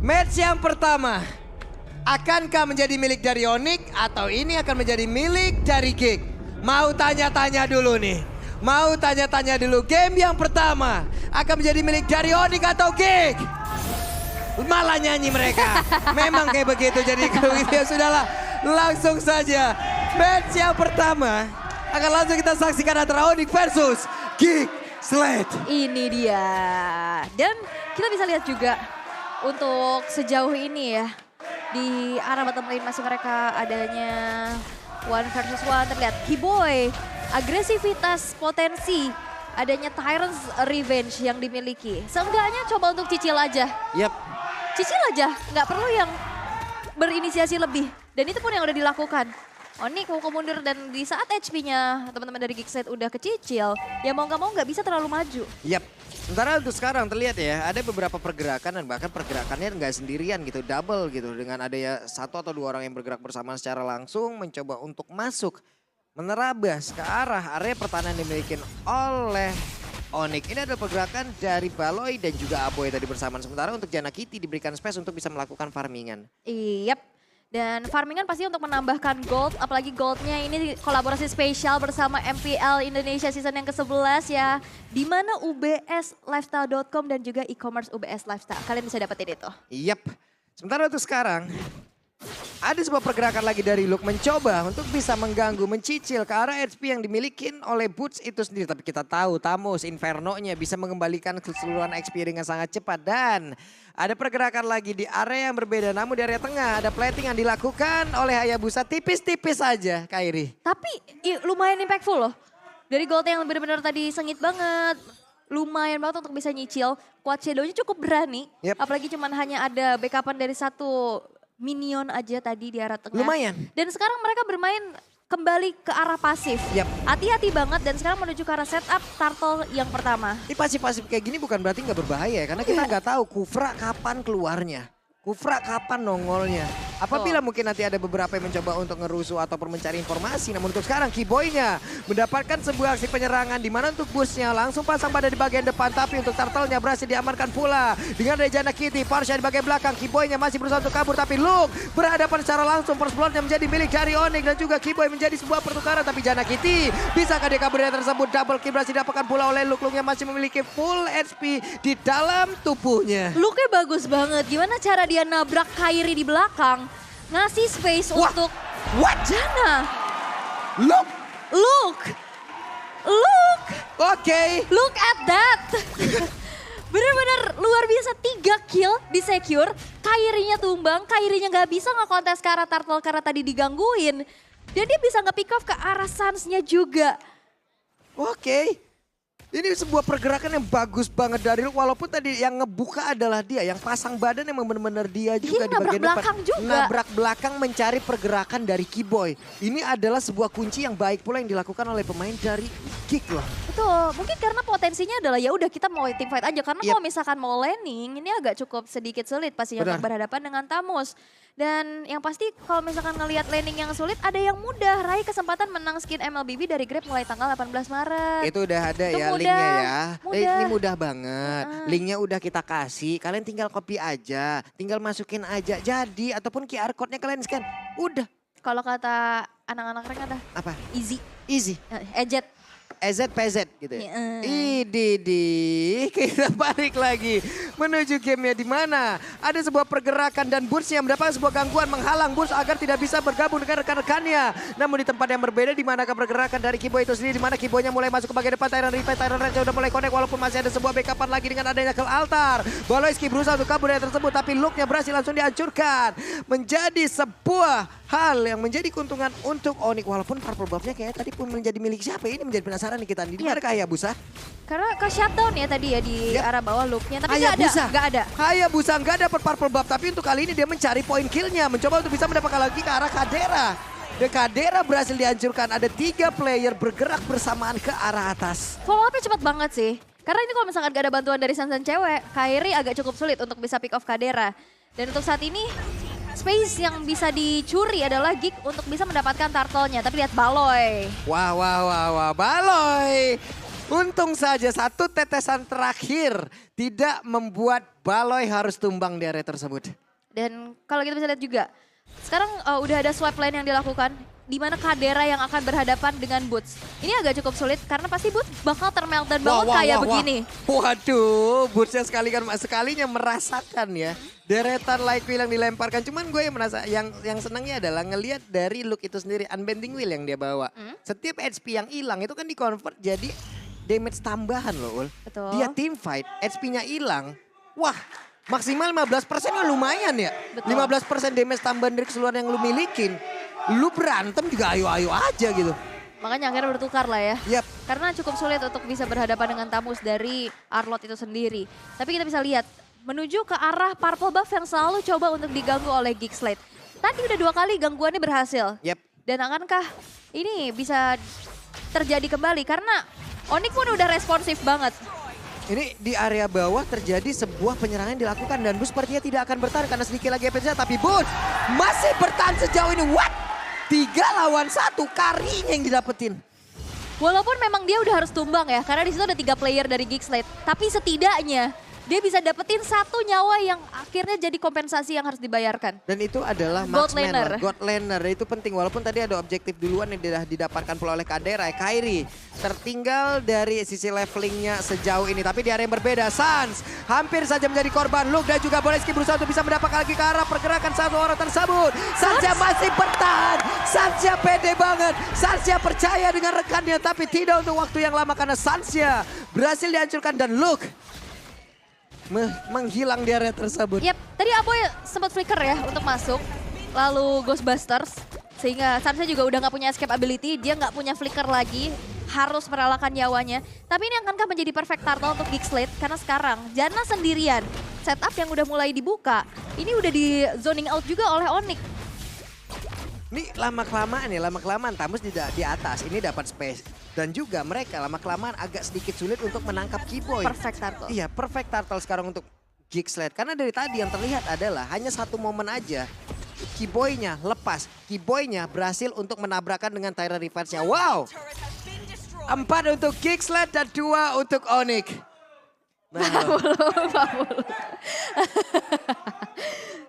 Match yang pertama. Akankah menjadi milik dari Onyx atau ini akan menjadi milik dari Geek? Mau tanya-tanya dulu nih. Mau tanya-tanya dulu. Game yang pertama akan menjadi milik dari Onyx atau Geek? Malah nyanyi mereka. Memang kayak begitu. Jadi kalau gitu ya sudahlah. Langsung saja. Match yang pertama akan langsung kita saksikan antara Onyx versus Geek Slate. Ini dia. Dan kita bisa lihat juga untuk sejauh ini ya. Di arah bottom lane masih mereka adanya 1 versus 1. Terlihat Keyboy, agresivitas, potensi. Adanya Tyrant's Revenge yang dimiliki. Seenggaknya coba untuk cicil aja. Yap. Cicil aja, nggak perlu yang berinisiasi lebih. Dan itu pun yang udah dilakukan. Onyx mau mundur dan di saat HP-nya teman-teman dari Geekset udah kecicil, ya mau nggak mau nggak bisa terlalu maju. Yap. Sementara untuk sekarang terlihat ya, ada beberapa pergerakan dan bahkan pergerakannya nggak sendirian gitu, double gitu. Dengan adanya 1 atau 2 orang yang bergerak bersama secara langsung mencoba untuk masuk, menerabas ke arah area pertahanan yang dimiliki oleh Onyx. Ini adalah pergerakan dari Baloy dan juga Aboy tadi bersamaan. Sementara untuk Jana Kitty diberikan space untuk bisa melakukan farmingan. Yap. Dan farmingan pasti untuk menambahkan gold, apalagi goldnya ini kolaborasi spesial bersama MPL Indonesia season yang ke-11 ya. Di mana ubslifestyle.com dan juga e-commerce UBS Lifestyle. Kalian bisa dapetin itu. Yap. Sementara untuk sekarang, ada sebuah pergerakan lagi dari Luke mencoba untuk bisa mengganggu, mencicil ke arah HP yang dimiliki oleh Boots itu sendiri. Tapi kita tahu Tamus, Inferno-nya bisa mengembalikan keseluruhan XP dengan sangat cepat. Dan ada pergerakan lagi di area yang berbeda. Namun di area tengah ada plating yang dilakukan oleh Hayabusa tipis-tipis saja, Kairi. Tapi lumayan impactful loh. Dari gold yang benar-benar tadi sengit banget. Lumayan banget untuk bisa nyicil. Quad Shadow-nya cukup berani. Yep. Apalagi cuman hanya ada backupan dari 1 minion aja tadi di arah tengah. Lumayan. Dan sekarang mereka bermain kembali ke arah pasif. Yap. Hati-hati banget dan sekarang menuju ke arah setup turtle yang pertama. Ini pasif-pasif kayak gini bukan berarti nggak berbahaya ya. Karena kita nggak tahu Kufra kapan keluarnya. Kufra kapan nongolnya. Apabila mungkin nanti ada beberapa yang mencoba untuk ngerusuh ataupun mencari informasi. Namun untuk sekarang Keyboy-nya mendapatkan sebuah aksi penyerangan. Di mana untuk Bush-nya langsung pasang pada di bagian depan. Tapi untuk Turtle-nya berhasil diamankan pula. Dengan Rejana Kitty, Parsha di bagian belakang. Keyboy-nya masih berusaha untuk kabur. Tapi Luke berhadapan secara langsung. First blood-nya menjadi milik dari Onyx. Dan juga Keyboy menjadi sebuah pertukaran. Tapi Jana Kitty bisakah dia kabur dari tersebut. Double kill berhasil didapatkan pula oleh Luke. Luke-nya masih memiliki full HP di dalam tubuhnya. Look-nya bagus banget. Gimana cara dia nabrak Kairi di belakang. Ngasih space untuk Jana. Luke. Look. Oke. Look at that. Bener-bener luar biasa 3 kill di secure. Kairinya tumbang, Kairinya gak bisa ngekontes ke arah Turtle karena tadi digangguin. Dan dia bisa nge-pick off ke arah Suns-nya juga. Oke. Ini sebuah pergerakan yang bagus banget dari Luke. Walaupun tadi yang ngebuka adalah dia. Yang pasang badan yang benar-benar dia juga di bagian depan. belakang juga. Nabrak belakang mencari pergerakan dari Keyboy. Ini adalah sebuah kunci yang baik pula yang dilakukan oleh pemain dari Geek loh. Betul, mungkin karena potensinya adalah ya udah kita mau team fight aja. Karena kalau misalkan mau laning ini agak cukup sedikit sulit pastinya untuk berhadapan dengan Tamus. Dan yang pasti kalau misalkan ngelihat laning yang sulit ada yang mudah. Raih kesempatan menang skin MLBB dari Grab mulai tanggal 18 Maret. Itu udah ada Itu ya mudah, linknya ya. mudah. Ini mudah banget. Linknya udah kita kasih. Kalian tinggal copy aja. Tinggal masukin aja. Jadi ataupun QR code-nya kalian scan. Udah. Kalau kata anak-anak mereka ada Apa? easy. Easy. Ejet. EZ-PZ gitu ya. Ididi, kita balik lagi menuju gamenya di mana ada sebuah pergerakan dan Burst yang mendapat sebuah gangguan menghalang Burst agar tidak bisa bergabung dengan rekan-rekannya. Namun di tempat yang berbeda di mana pergerakan dari Keyboy itu sendiri, di mana Keyboy-nya mulai masuk ke bagian depan. Tyrant Red sudah mulai connect walaupun masih ada sebuah backupan lagi dengan adanya ke altar. Baloyski berusaha untuk kabur dari tersebut tapi Luke-nya berhasil langsung dihancurkan. Menjadi sebuah hal yang menjadi keuntungan untuk Onyx walaupun purple buff-nya kayaknya tadi pun menjadi milik siapa ini menjadi penasaran nih kita. Di mana Hayabusa? Karena ke shutdown ya tadi ya di arah bawah loop-nya. Tapi Hayabusa. nggak ada. Hayabusa nggak dapat purple buff tapi untuk kali ini dia mencari poin kill-nya. Mencoba untuk bisa mendapatkan lagi ke arah Kadera. Dan Kadera berhasil dihancurkan. Ada 3 player bergerak bersamaan ke arah atas. Follow up-nya cepat banget sih. Karena ini kalau misalkan gak ada bantuan dari Sansan cewek, Kairi agak cukup sulit untuk bisa pick off Kadera. Dan untuk saat ini space yang bisa dicuri adalah Geek untuk bisa mendapatkan turtle-nya. Tapi lihat Baloy. Wah, Baloy. Untung saja satu tetesan terakhir tidak membuat Baloi harus tumbang di area tersebut. Dan kalau kita bisa lihat juga, sekarang udah ada swipe lane yang dilakukan, di mana Kadera yang akan berhadapan dengan Boots. Ini agak cukup sulit karena pasti Boots bakal termeltdown banget kayak begini. Waduh, Bootsnya sekalinya merasakan ya. Deretan Light Wheel yang dilemparkan. Cuman gue yang senangnya adalah ngelihat dari look itu sendiri. Unbending Wheel yang dia bawa. Setiap HP yang hilang itu kan di-convert jadi damage tambahan loh Ul. Betul. Dia team fight, HP-nya hilang. Wah, maksimal 15% ya lumayan ya. Betul. 15% damage tambahan dari keseluruhan yang lu milikin. Lu berantem juga ayo-ayo aja gitu. Makanya akhirnya bertukar lah ya. Yap. Karena cukup sulit untuk bisa berhadapan dengan Tamus dari Arlott itu sendiri. Tapi kita bisa lihat, menuju ke arah purple buff yang selalu coba untuk diganggu oleh Geekslate. Tadi udah 2 kali gangguannya berhasil. Yap. Dan akankah ini bisa terjadi kembali? Karena Onyx pun udah responsif banget. Ini di area bawah terjadi sebuah penyerangan yang dilakukan dan Boots sepertinya tidak akan bertahan karena sedikit lagi FNZ. Tapi Boots masih bertahan sejauh ini. What? 3 lawan 1 karinya yang didapetin. Walaupun memang dia udah harus tumbang ya, karena di situ ada 3 player dari Geekslate. Tapi setidaknya dia bisa dapetin 1 nyawa yang akhirnya jadi kompensasi yang harus dibayarkan. Dan itu adalah God marksman, laner. God laner. Itu penting walaupun tadi ada objektif duluan yang sudah didapatkan pula oleh Kadera. Kairi tertinggal dari sisi levelingnya sejauh ini. Tapi di area yang berbeda, Sans hampir saja menjadi korban. Luke dan juga Boleski berusaha untuk bisa mendapatkan lagi ke arah pergerakan satu orang tersebut. Sansya masih bertahan. Sansya pede banget. Sansya percaya dengan rekannya tapi tidak untuk waktu yang lama karena Sansya berhasil dihancurkan dan Luke menghilang di area tersebut. Yap, tadi Aboy sempat flicker ya untuk masuk. Lalu Ghostbusters. Sehingga Sansa juga udah gak punya escape ability. Dia gak punya flicker lagi. Harus merelakan nyawanya. Tapi ini akankah menjadi perfect turtle untuk Geekslate? Karena sekarang Janna sendirian. Setup yang udah mulai dibuka. Ini udah di zoning out juga oleh Onyx. Ini lama-kelamaan Tamus di atas. Ini dapat space. Dan juga mereka lama-kelamaan agak sedikit sulit untuk menangkap Keyboy. Perfect turtle. Iya, perfect turtle sekarang untuk Geekslate. Karena dari tadi yang terlihat adalah hanya satu momen aja. Keyboy-nya lepas. Keyboy-nya berhasil untuk menabrakkan dengan Tyrant Reverse-nya. Wow! 4 untuk Geekslate dan 2 untuk Onyx. Nah, 40.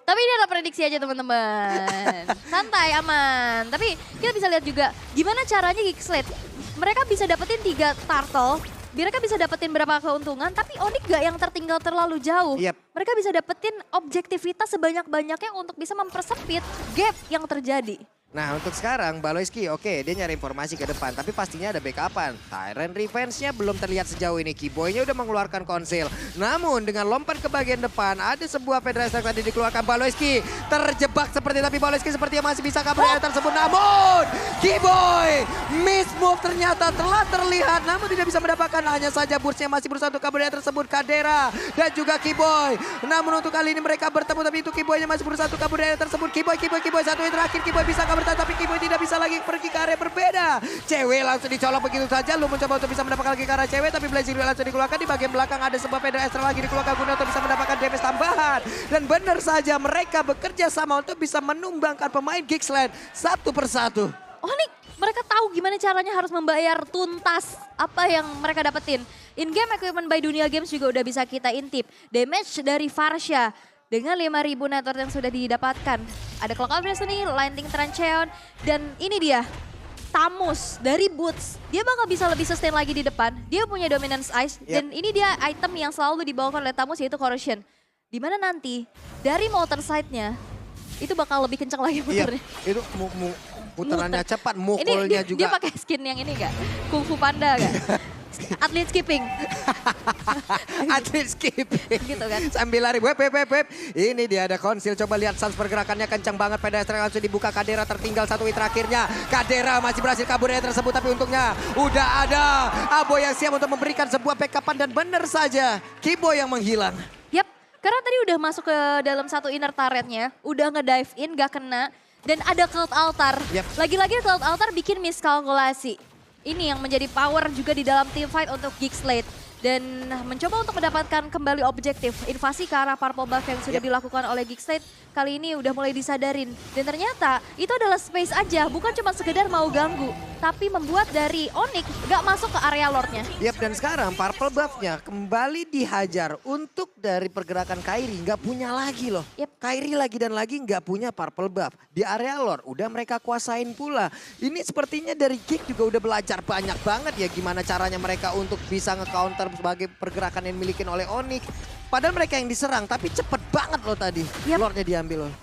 Tapi ini adalah prediksi aja teman-teman. Santai, aman. Tapi kita bisa lihat juga gimana caranya Geekslate. Mereka bisa dapetin 3 turtle. Mereka bisa dapetin berapa keuntungan. Tapi Onyx gak yang tertinggal terlalu jauh. Yep. Mereka bisa dapetin objektivitas sebanyak-banyaknya untuk bisa mempersempit gap yang terjadi. Nah untuk sekarang Baloyski oke dia nyari informasi ke depan tapi pastinya ada backupan. Tyrant Revenge-nya belum terlihat sejauh ini. Keyboy-nya udah mengeluarkan konsil. Namun dengan lompat ke bagian depan ada sebuah Federasi yang tadi dikeluarkan. Baloyski terjebak seperti tapi Baloyski sepertinya masih bisa kabur dari tersebut. Namun Keyboy miss move ternyata telah terlihat namun tidak bisa mendapatkan. Hanya saja Burst-nya masih berusaha untuk kabur dari tersebut. Kadera dan juga Keyboy. Namun untuk kali ini mereka bertemu tapi itu Keyboy-nya masih berusaha untuk kabur dari tersebut. Keyboy satu yang terakhir Keyboy bisa kabur tapi Keyboy tidak bisa lagi pergi ke area berbeda. Cewek langsung dicolok begitu saja. Lu mencoba untuk bisa mendapatkan lagi ke arah cewek tapi Blazing Wheel langsung dikeluarkan. Di bagian belakang ada sebuah pedal extra lagi dikeluarkan guna untuk bisa mendapatkan damage tambahan. Dan benar saja mereka bekerja sama untuk bisa menumbangkan pemain Geekslate satu persatu. Onyx, mereka tahu gimana caranya harus membayar tuntas apa yang mereka dapetin. In-game equipment by Dunia Games juga udah bisa kita intip. Damage dari Farsha dengan 5.000 network yang sudah didapatkan. Ada Clock Out Destiny, Lightning Trancheon, dan ini dia. Tamus dari Boots. Dia bakal bisa lebih sustain lagi di depan. Dia punya Dominance Ice, dan ini dia item yang selalu dibawakan oleh Tamus yaitu Corrosion. Dimana nanti dari motor side-nya, itu bakal lebih kencang lagi muternya. Itu putarannya cepat, mukulnya ini dia, juga. Dia pakai skin yang ini gak? Kung Fu Panda gak? Atlet skipping. Atlet skipping. Gitu kan. Sambil lari, wep. Ini dia ada konsil, coba lihat Sans pergerakannya kencang banget. Pedestral langsung dibuka, Kadera tertinggal satu hit terakhirnya. Kadera masih berhasil kabur dari tersebut, tapi untungnya udah ada Abo yang siap untuk memberikan sebuah backupan. Dan benar saja, Keyboy yang menghilang. Yap, karena tadi udah masuk ke dalam satu inner turretnya. Udah nge-dive in, gak kena. Dan ada Cloud Altar. Yep. Lagi-lagi Cloud Altar bikin miskalkulasi. Ini yang menjadi power juga di dalam team fight untuk Geekslate. dan mencoba untuk mendapatkan kembali objektif invasi ke arah Purple Buff yang sudah dilakukan oleh Geek Slate kali ini udah mulai disadarin. Dan ternyata itu adalah space aja, bukan cuma sekedar mau ganggu, tapi membuat dari Onyx gak masuk ke area Lordnya. Yap, dan sekarang Purple Buff-nya kembali dihajar untuk dari pergerakan Kairi. Nggak punya lagi loh. Kairi lagi dan lagi nggak punya Purple Buff. Di area Lord udah mereka kuasain pula. Ini sepertinya dari Geek juga udah belajar banyak banget ya gimana caranya mereka untuk bisa nge-counter sebagai pergerakan yang dimiliki oleh Onyx. Padahal mereka yang diserang, tapi cepet banget loh tadi. Lordnya diambil loh.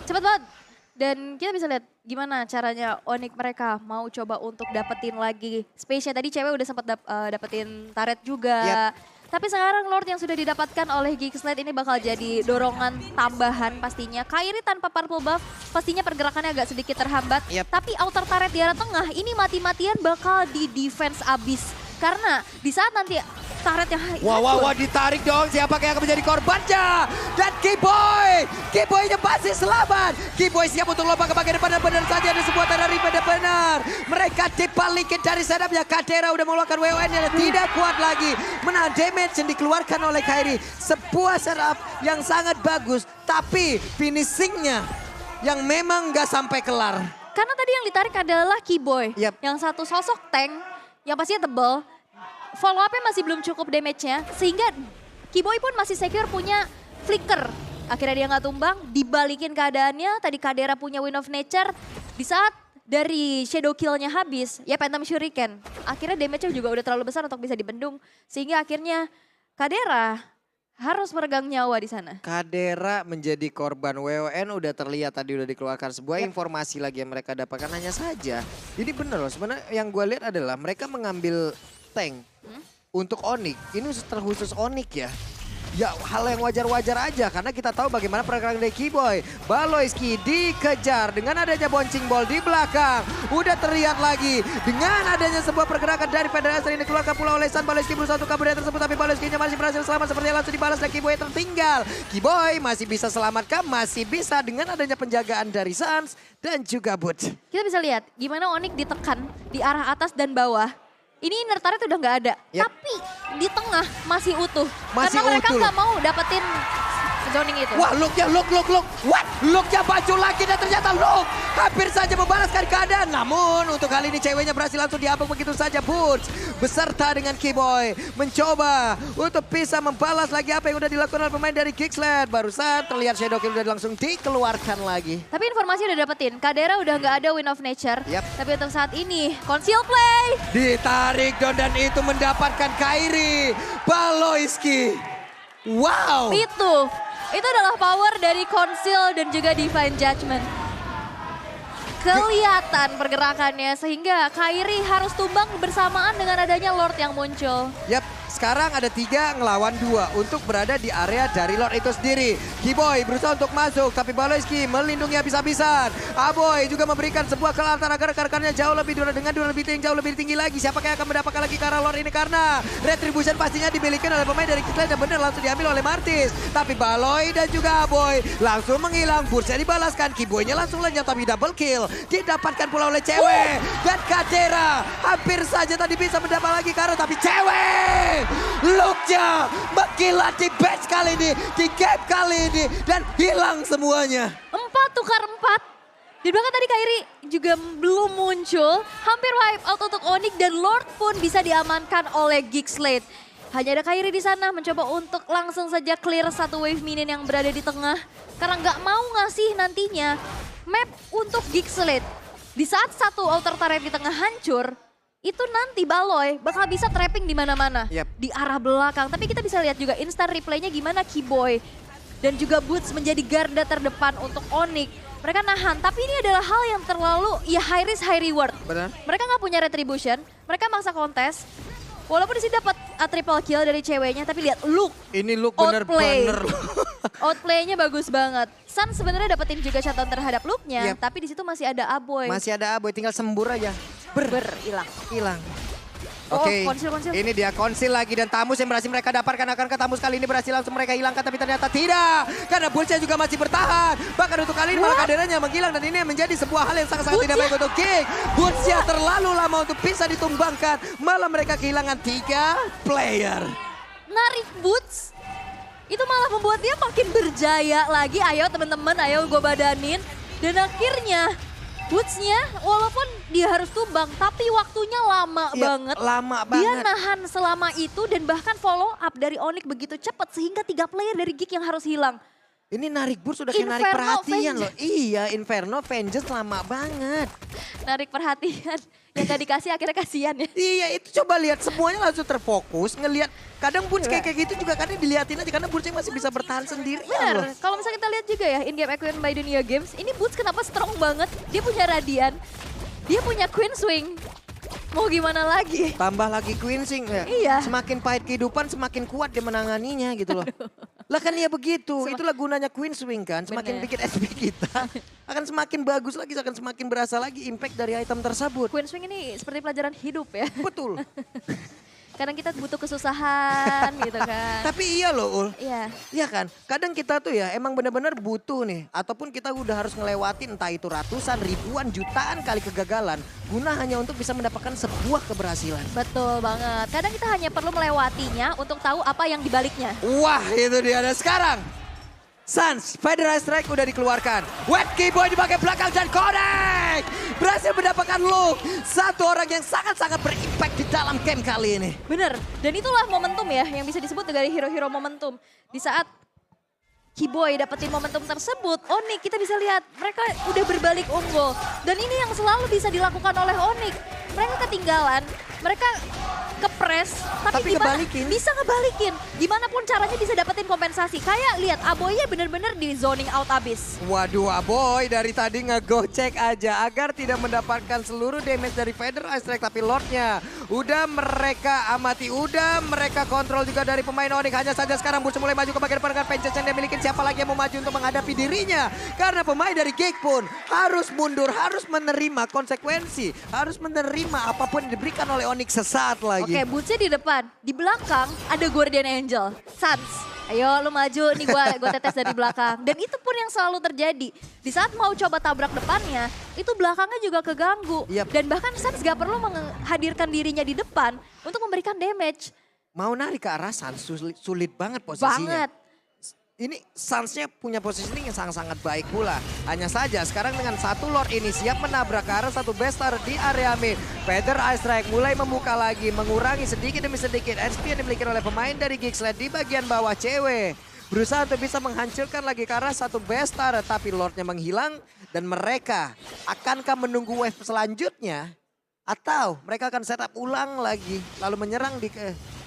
Cepet banget. Dan kita bisa lihat gimana caranya Onyx mereka mau coba untuk dapetin lagi space-nya. Tadi cewek udah sempat dapetin turret juga. Tapi sekarang Lord yang sudah didapatkan oleh Geek Slate ini bakal jadi dorongan tambahan pastinya. Kairi tanpa Purple Buff pastinya pergerakannya agak sedikit terhambat. Tapi outer turret di arah tengah ini mati-matian bakal di defense abis. Karena di saat nanti turretnya Wah, ditarik dong. Siapa yang akan menjadi korbannya? Dan Keyboy-nya pasti selamat. Keyboy siap untuk lompat ke bagian depan dan benar saja ada sebuah tanda benar. Mereka dibalikin dari setupnya. Kadera udah mengeluarkan WON-nya dan tidak kuat lagi. Menahan damage yang dikeluarkan oleh Kairi. Sebuah setup yang sangat bagus. Tapi finishingnya yang memang nggak sampai kelar. Karena tadi yang ditarik adalah Keyboy. Yang satu sosok tank yang pastinya tebal. Follow up-nya masih belum cukup damage-nya. Sehingga Keyboy pun masih secure punya flicker. Akhirnya dia nggak tumbang, dibalikin keadaannya. Tadi Kadera punya Wind of Nature. Di saat dari Shadow Kill-nya habis, ya Phantom Shuriken. Akhirnya damage-nya juga udah terlalu besar untuk bisa dibendung. Sehingga akhirnya Kadera harus meregang nyawa di sana. Kadera menjadi korban WON udah terlihat tadi udah dikeluarkan sebuah informasi lagi yang mereka dapatkan. Hanya saja, ini bener loh sebenarnya yang gue lihat adalah mereka mengambil tank untuk Onyx. Ini terkhusus Onyx ya. Ya hal yang wajar-wajar aja karena kita tahu bagaimana pergerakan dari Keyboy. Baloyski dikejar dengan adanya bouncing ball di belakang. Udah terlihat lagi dengan adanya sebuah pergerakan dari Federasi ini dikeluarkan pula oleh San. Baloyski berusaha untuk kabur dari tersebut tapi Baloyski-nya masih berhasil selamat sepertinya langsung dibalas dan Keyboy tertinggal. Keyboy masih bisa selamatkan, masih bisa dengan adanya penjagaan dari Sans dan juga Butch. Kita bisa lihat gimana Onyx ditekan di arah atas dan bawah. Ini inner turret udah nggak ada, tapi di tengah masih utuh. Karena mereka nggak mau dapetin zoning itu. Wah, look-nya, look. What? Look-nya baju lagi dan ternyata look hampir saja membalaskan keadaan. Namun untuk kali ini ceweknya berhasil langsung diambang begitu saja. Butch beserta dengan Keyboy mencoba untuk bisa membalas lagi apa yang udah dilakukan oleh pemain dari Geek Slate. Barusan terlihat Shadow Kill udah langsung dikeluarkan lagi. Tapi informasi udah dapetin, Kadera udah nggak ada Wind of Nature. Tapi untuk saat ini, conceal play. Ditarik dan itu mendapatkan Kairi. Baloyski. Wow. Itu adalah power dari Conceal dan juga Divine Judgment. Kelihatan pergerakannya sehingga Kairi harus tumbang bersamaan dengan adanya Lord yang muncul. Sekarang ada 3 ngelawan 2 untuk berada di area dari Lord itu sendiri. Keyboy berusaha untuk masuk tapi Baloyski melindungi habis-habisan. Aboy juga memberikan sebuah kelantaran agar rekan-rekannya jauh lebih jauh lebih tinggi lagi. Siapa yang akan mendapatkan lagi ke arah Lord ini karena Retribution pastinya dimiliki oleh pemain dari Geek Slate dan benar langsung diambil oleh Martis. Tapi Baloy dan juga Aboy langsung menghilang. Bursa dibalaskan. Keyboy-nya langsung lenyap tapi double kill. Didapatkan pula oleh cewek. Dan Kadera hampir saja tadi bisa mendapat lagi karena tapi cewek. Look-nya mengkilat di bench kali ini, di gap kali ini, dan hilang semuanya. 4 tukar 4. Di belakang tadi Kairi juga belum muncul, hampir wipe out untuk Onyx dan Lord pun bisa diamankan oleh Geek Slate. Hanya ada Kairi di sana mencoba untuk langsung saja clear satu wave minion yang berada di tengah. Karena nggak mau ngasih nantinya map untuk Geek Slate. Di saat satu outer turret di tengah hancur, itu nanti Baloy bakal bisa trapping di mana-mana. Di arah belakang. Tapi kita bisa lihat juga instant replaynya gimana Keyboy dan juga Butch menjadi garda terdepan untuk Onyx. Mereka nahan, tapi ini adalah hal yang terlalu high risk high reward. Benar. Mereka nggak punya retribution, mereka maksa kontes. Walaupun di sini dapat triple kill dari ceweknya, tapi lihat look. Ini look bener-bener. Outplay-nya bagus banget. Sun sebenarnya dapetin juga shutdown terhadap look-nya, tapi di situ masih ada Aboy. Masih ada Aboy, tinggal sembur aja. Hilang. Oke, ini dia konsil lagi dan Tamus yang berhasil mereka dapatkan. Akankah Tamus kali ini berhasil langsung mereka hilangkan tapi ternyata tidak. Karena Butch juga masih bertahan. Bahkan untuk kali ini malah Kaderanya menghilang dan ini menjadi sebuah hal yang sangat-sangat tidak baik untuk Geek. Butch terlalu lama untuk bisa ditumbangkan. Malah mereka kehilangan 3 player. narik Boots. Itu malah membuat dia makin berjaya lagi. Ayo teman-teman, ayo gue badanin. Dan akhirnya Boots-nya walaupun dia harus tumbang, tapi waktunya lama banget. Lama Dia banget. nahan selama itu dan bahkan follow up dari Onyx begitu cepat sehingga 3 player dari Geek yang harus hilang. Ini narik Boots sudah kayak narik Inferno perhatian Vengeance. loh. Iya, Inferno Vengeance lama banget. Narik perhatian, yang gak dikasih akhirnya kasihan ya. Iya, itu coba lihat semuanya langsung terfokus. Ngelihat kadang Boots kayak gitu juga kadang diliatin aja karena Boots masih bisa bertahan sendiri. Bener, kalau misalnya kita lihat juga ya in-game equipment by Dunia Games, ini Boots kenapa strong banget? Dia punya Radiant, dia punya Queen Swing. Mau gimana lagi? Tambah lagi Queen Swing ya. Iya. Semakin pahit kehidupan semakin kuat dia menanganinya gitu loh. Lah kan ya begitu, itulah gunanya Queen Swing kan. Semakin Bener. bikin SP kita akan semakin bagus lagi, akan semakin berasa lagi impact dari item tersebut. Queen Swing ini seperti pelajaran hidup ya. Betul. Kadang kita butuh kesusahan gitu kan. Tapi iya loh Ul. Iya. Iya kan, kadang kita tuh ya emang benar-benar butuh nih. Ataupun kita udah harus ngelewatin entah itu ratusan, ribuan, jutaan kali kegagalan. Guna hanya untuk bisa mendapatkan sebuah keberhasilan. Betul banget. Kadang kita hanya perlu melewatinya untuk tahu apa yang dibaliknya. Wah itu dia, dan sekarang Sans, Federal Strike udah dikeluarkan. Wet Keyboy di bagian belakang dan connect. Berhasil mendapatkan look. Satu orang yang sangat-sangat berimpact di dalam game kali ini. Bener, dan itulah momentum ya yang bisa disebut dari hero-hero momentum. Di saat Keyboy dapetin momentum tersebut, Onyx kita bisa lihat mereka udah berbalik unggul. Dan ini yang selalu bisa dilakukan oleh Onyx. Mereka ketinggalan, mereka kepres, tapi gimana ngebalikin. bisa ngebalikin. Gimana pun caranya bisa dapetin kompensasi. Kayak lihat Aboynya bener-bener di zoning out abis. Waduh Aboy dari tadi ngegocek aja agar tidak mendapatkan seluruh damage dari Federal Strike. Tapi Lordnya udah mereka amati, udah mereka kontrol juga dari pemain Onyx. Hanya saja sekarang Boots mulai maju ke bagian depan dengan Vengeance yang dia miliki. Siapa lagi yang mau maju untuk menghadapi dirinya. Karena pemain dari Geek pun harus mundur, harus menerima konsekuensi. Harus menerima apapun yang diberikan oleh Onyx sesaat lagi. Oke, Bootsnya di depan. Di belakang ada Guardian Angel. Sans, ayo lu maju nih gua tetes dari belakang. Dan itu pun yang selalu terjadi. Di saat mau coba tabrak depannya, itu belakangnya juga keganggu. Yap. Dan bahkan Sans gak perlu menghadirkan dirinya di depan untuk memberikan damage. Mau narik ke arah Sans sulit banget posisinya. Banget. Ini Sans-nya punya positioning yang sangat-sangat baik pula. Hanya saja sekarang dengan satu Lord ini siap menabrak ke arah satu Bestar di area mid. Feather Ice Strike mulai membuka lagi, mengurangi sedikit demi sedikit SP yang dimiliki oleh pemain dari Geeksland di bagian bawah cewek. Berusaha untuk bisa menghancurkan lagi ke arah satu Bestar, tapi Lordnya menghilang. Dan mereka akankah menunggu wave selanjutnya? Atau mereka akan setup ulang lagi, lalu menyerang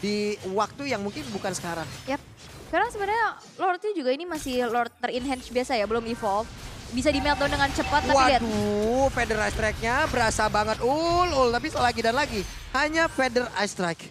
di waktu yang mungkin bukan sekarang. Yap. Karena sebenarnya Lordnya juga ini masih Lord ter-enhance biasa ya, belum evolve. Bisa di meltdown dengan cepat, tapi lihat. Waduh, Feather Ice Strike-nya berasa banget. Tapi lagi dan lagi. Hanya Feather Ice Strike.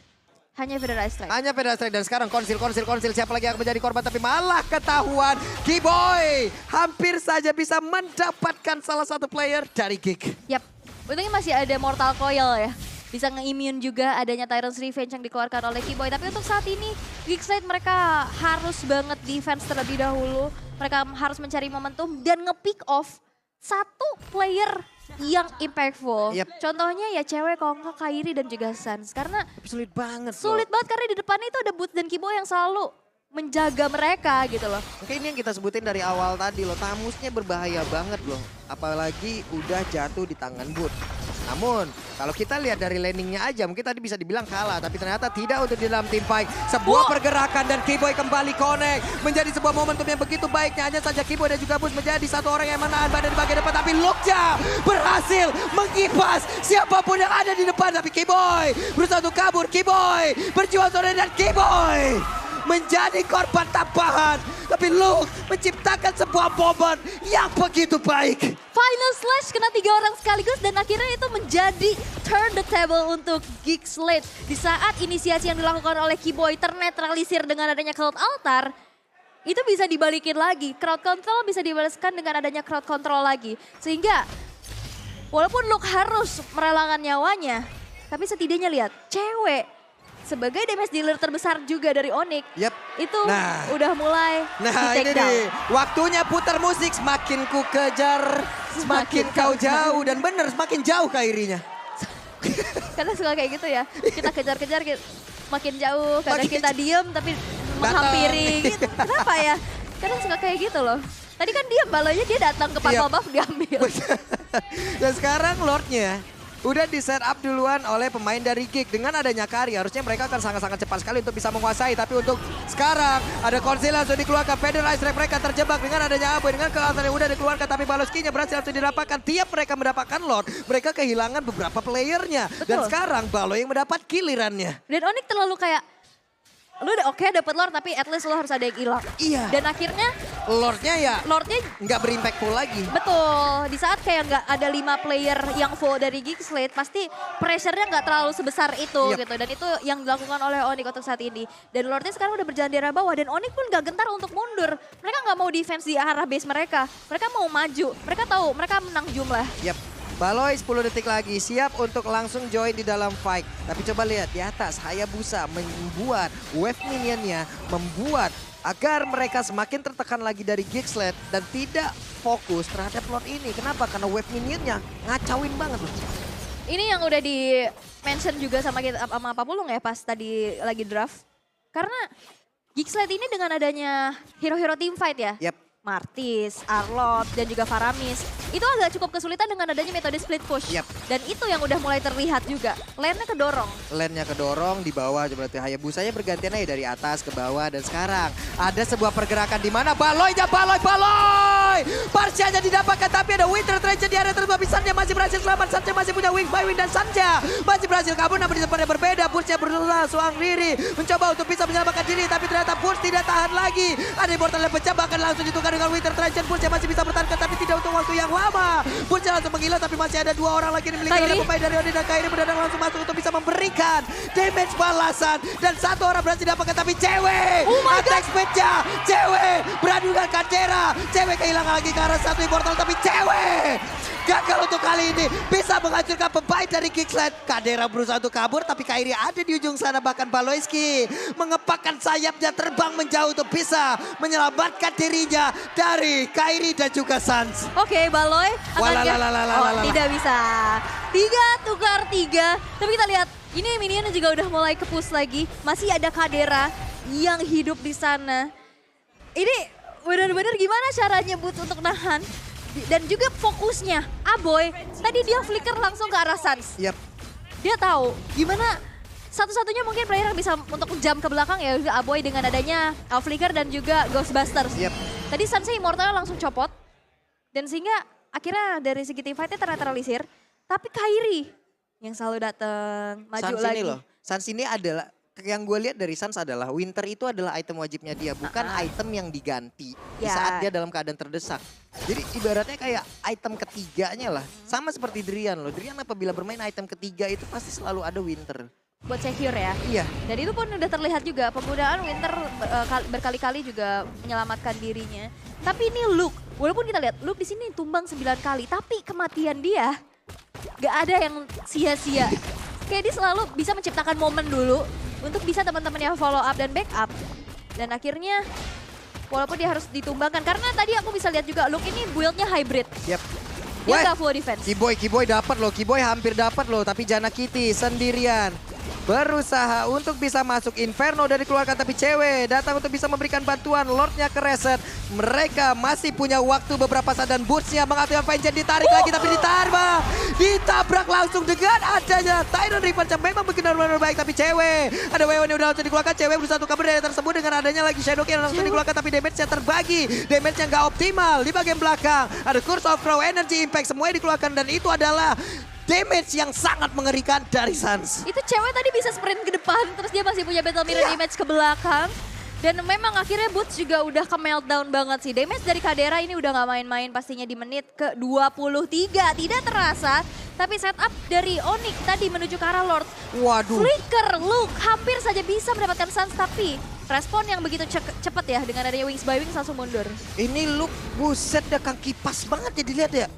Hanya Feather Ice Strike. Hanya Feather Ice Strike. Dan sekarang konsil. Siapa lagi yang menjadi korban, tapi malah ketahuan. Keyboy hampir saja bisa mendapatkan salah satu player dari Geek. Yap, untungnya masih ada Mortal Coil ya. Bisa nge-immune juga adanya Tyrant's Revenge yang dikeluarkan oleh Keyboy. Tapi untuk saat ini Geekside mereka harus banget defense terlebih dahulu. Mereka harus mencari momentum dan nge-pick off satu player yang impactful. Yep. Contohnya ya cewek kalau nggak Kairi dan juga Sans. Karena Sulit banget sulit banget karena di depannya itu ada Boots dan Keyboy yang selalu menjaga mereka gitu loh. Oke, ini yang kita sebutin dari awal tadi loh. Tamusnya berbahaya banget loh. Apalagi udah jatuh di tangan Boots. Namun kalau kita lihat dari landingnya aja mungkin tadi bisa dibilang kalah. Tapi ternyata tidak untuk di dalam tim fight. Sebuah pergerakan dan Keyboy kembali connect. Menjadi sebuah momentum yang begitu baiknya. Hanya saja Keyboy dan juga Boots menjadi satu orang yang menahan badan di bagian depan. Tapi Lukja berhasil mengipas siapapun yang ada di depan. Tapi Keyboy berusaha untuk kabur. Keyboy berjuang sore dan Keyboy menjadi korban tambahan. Tapi Luke menciptakan sebuah momen yang begitu baik. Final Slash kena 3 orang sekaligus dan akhirnya itu menjadi turn the table untuk Geekside. Di saat inisiasi yang dilakukan oleh Keyboy ternetralisir dengan adanya Cloud Altar, itu bisa dibalikin lagi. Crowd control bisa dibalaskan dengan adanya crowd control lagi. Sehingga walaupun Luke harus merelakan nyawanya, tapi setidaknya lihat cewek sebagai damage dealer terbesar juga dari Onyx. Yep. Itu udah mulai Nah di take ini down. nih, waktunya putar musik. Semakin ku kejar, semakin kau jauh. Dan bener, semakin jauh Kairinya. Karena suka kayak gitu ya. Kita kejar-kejar gitu. makin jauh, kadang Makin kita diem tapi menghampiri gitu. Kenapa ya? Kadang suka kayak gitu loh. Tadi kan dia balonya dia datang ke purple buff diambil. Dan sekarang Lordnya udah di set up duluan oleh pemain dari Geek. Dengan adanya Kari harusnya mereka akan sangat-sangat cepat sekali untuk bisa menguasai. Tapi untuk sekarang ada Konsil langsung dikeluarkan. Feder Ice Drag mereka terjebak dengan adanya Aboy. Dengan kealasan yang udah dikeluarkan tapi Baloskinya berhasil langsung didapatkan. Tiap mereka mendapatkan Lord, mereka kehilangan beberapa playernya. Dan sekarang Balo yang mendapat gilirannya. Dan Onyx terlalu kayak, lu udah oke dapet Lord tapi at least lu harus ada yang hilang. Iya. Dan akhirnya Lordnya nggak berimpactful lagi. betul, di saat kayak nggak ada 5 player yang full dari Geek Slate, pasti pressure-nya nggak terlalu sebesar itu gitu. Dan itu yang dilakukan oleh Onyx untuk saat ini. Dan Lordnya sekarang udah berjalan di arah bawah dan Onyx pun nggak gentar untuk mundur. Mereka nggak mau defense di arah base mereka. Mereka mau maju, mereka tahu mereka menang jumlah. Yap. Baloy 10 detik lagi siap untuk langsung join di dalam fight. Tapi coba lihat di atas Hayabusa membuat wave minionnya, membuat agar mereka semakin tertekan lagi dari Geek Slate dan tidak fokus terhadap Lord ini. Kenapa? Karena wave minionnya ngacauin banget loh. Ini yang udah di mention juga sama kita sama Papulung ya pas tadi lagi draft. Karena Geek Slate ini dengan adanya hero-hero team fight ya. Yap. Martis, Arlot, dan juga Faramis. Itu agak cukup kesulitan dengan adanya metode split push. Yap. Dan itu yang udah mulai terlihat juga. Lane-nya kedorong. Lane-nya kedorong di bawah, berarti Hayabusanya bergantian aja dari atas ke bawah. Dan sekarang ada sebuah pergerakan di mana Baloy! Parsianya didapatkan tapi ada Winter Treasure di area tersebut. Sanja masih berhasil selamat, Sanja masih punya wing by wing dan Sanja masih berhasil kabur namun di tempat yang berbeda. Pushnya berusaha Suang Riri mencoba untuk bisa menyelamatkan diri tapi ternyata Push tidak tahan lagi. Ada portal yang pecah bahkan langsung ditukar dengan Winter Treasure. Pushnya masih bisa bertahan tapi tidak untuk waktu yang lama. Pushnya langsung menghilang tapi masih ada 2 orang lagi yang dimiliki oleh pemain dari Odin dan Kairi mendadak langsung masuk untuk bisa memberikan damage balasan. Dan 1 orang berhasil didapatkan tapi cewek. Attack speed-nya cewek beradu dengan Kadera. Cewek kehilangan lagi ke arah satu portal tapi cewek gagal untuk kali ini bisa menghancurkan pemain dari Geek Slate. Kadera berusaha untuk kabur tapi Kairi ada di ujung sana, bahkan Baloyski mengepakkan sayapnya terbang menjauh untuk bisa menyelamatkan dirinya dari Kairi dan juga Sans. Oke, Baloy tidak bisa. 3 tukar 3. Tapi kita lihat ini minionnya juga udah mulai ke-push lagi. Masih ada Kadera yang hidup di sana. Ini benar-benar gimana caranya Boots untuk nahan. Dan juga fokusnya Aboy, tadi dia flicker langsung ke arah Sans. Yap. Dia tahu gimana satu-satunya mungkin player yang bisa untuk jump ke belakang ya Aboy dengan adanya flicker dan juga Ghostbusters. Yep. Tadi Sansnya Immortal langsung copot. Dan sehingga akhirnya dari segi team fight-nya ternetralisir. Tapi Kairi yang selalu datang, maju Sans lagi. ini loh, Sans ini adalah, yang gue lihat dari Sans adalah Winter itu adalah item wajibnya dia, bukan item yang diganti di saat dia dalam keadaan terdesak. Jadi ibaratnya kayak item ketiganya lah, sama seperti Drian loh. Drian apabila bermain item ketiga itu pasti selalu ada Winter. Buat secure ya. Iya. Dan itu pun udah terlihat juga penggunaan Winter berkali-kali juga menyelamatkan dirinya. Tapi ini Luke, walaupun kita lihat Luke di sini tumbang 9 kali, tapi kematian dia gak ada yang sia-sia. Kayak dia selalu bisa menciptakan momen dulu untuk bisa teman-temannya follow up dan backup. Dan akhirnya walaupun dia harus ditumbangkan. Karena tadi aku bisa lihat juga Luke ini build-nya hybrid. Yap. Dia gak full defense. Kiboy dapat loh, Kiboy hampir dapat loh. Tapi Jana Kitty sendirian berusaha untuk bisa masuk Inferno dan dikeluarkan. Tapi cewek datang untuk bisa memberikan bantuan. Lordnya ke reset. Mereka masih punya waktu beberapa saat dan Boots-nya mengaktifkan Vengeance. Ditarik lagi tapi ditabrak langsung dengan adanya Tyrant Revenge yang memang benar-benar baik. Tapi cewek, ada Wewen yang udah langsung dikeluarkan. Cewek berusaha untuk kabur dari tersebut dengan adanya lagi Shadow King yang langsung dikeluarkan. Tapi damage-nya terbagi, damage-nya nggak optimal di bagian belakang. Ada Curse of Crow, Energy Impact, semuanya dikeluarkan. Dan itu adalah damage yang sangat mengerikan dari Sans. Itu cewek tadi bisa sprint ke depan, terus dia masih punya battle mirror image ke belakang. Dan memang akhirnya Boots juga udah ke meltdown banget sih. Damage dari Kadera ini udah gak main-main pastinya di menit ke 23. Tidak terasa, tapi setup dari Onyx tadi menuju ke arah Lord. Waduh. Flicker, Luke hampir saja bisa mendapatkan Sans, tapi respon yang begitu cepat ya dengan adanya Wings by Wings langsung mundur. Ini Luke, buset, dia kan kipas banget ya dilihat ya.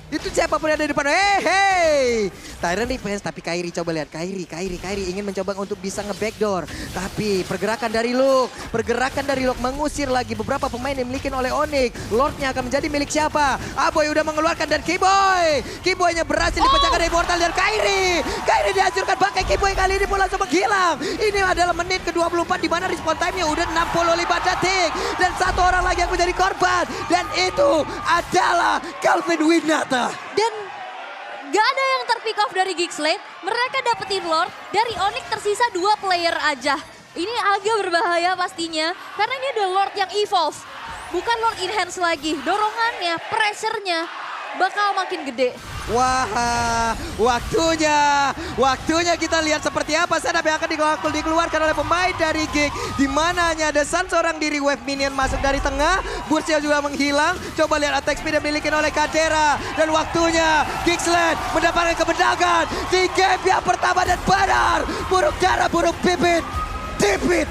Itu siapapun yang ada di depan. Hey. Tyrant defense, tapi Kairi coba lihat. Kairi ingin mencoba untuk bisa nge-backdoor. Tapi pergerakan dari Luke mengusir lagi beberapa pemain yang dimiliki oleh Onyx. Lordnya akan menjadi milik siapa? Aboy udah mengeluarkan dan Keyboy-nya berhasil dipecahkan dari Immortal dan Kairi dihancurkan. Bangkai Keyboy kali ini pun langsung menghilang. Ini adalah menit ke-24 di mana respawn time-nya udah 65 detik. Dan satu orang lagi yang menjadi korban. Dan itu adalah Calvin Winata. Dan gak ada yang terpick off dari Geekslate. Mereka dapetin Lord, dari Onyx tersisa 2 player aja. Ini agak berbahaya pastinya, karena ini ada Lord yang evolve. Bukan Lord enhance lagi, dorongannya, pressure-nya bakal makin gede. Wah, waktunya kita lihat seperti apa setup yang akan dikeluarkan oleh pemain dari Geek. Di mana hanya ada Sun seorang diri, wave minion masuk dari tengah, Bursia juga menghilang. Coba lihat attack speed yang dimiliki oleh Kadera. Dan waktunya Geekslate mendapatkan kemenangan di game yang pertama dan benar. Buruk darah, buruk bibit, dipit.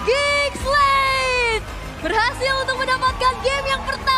Geekslate berhasil untuk mendapatkan game yang pertama.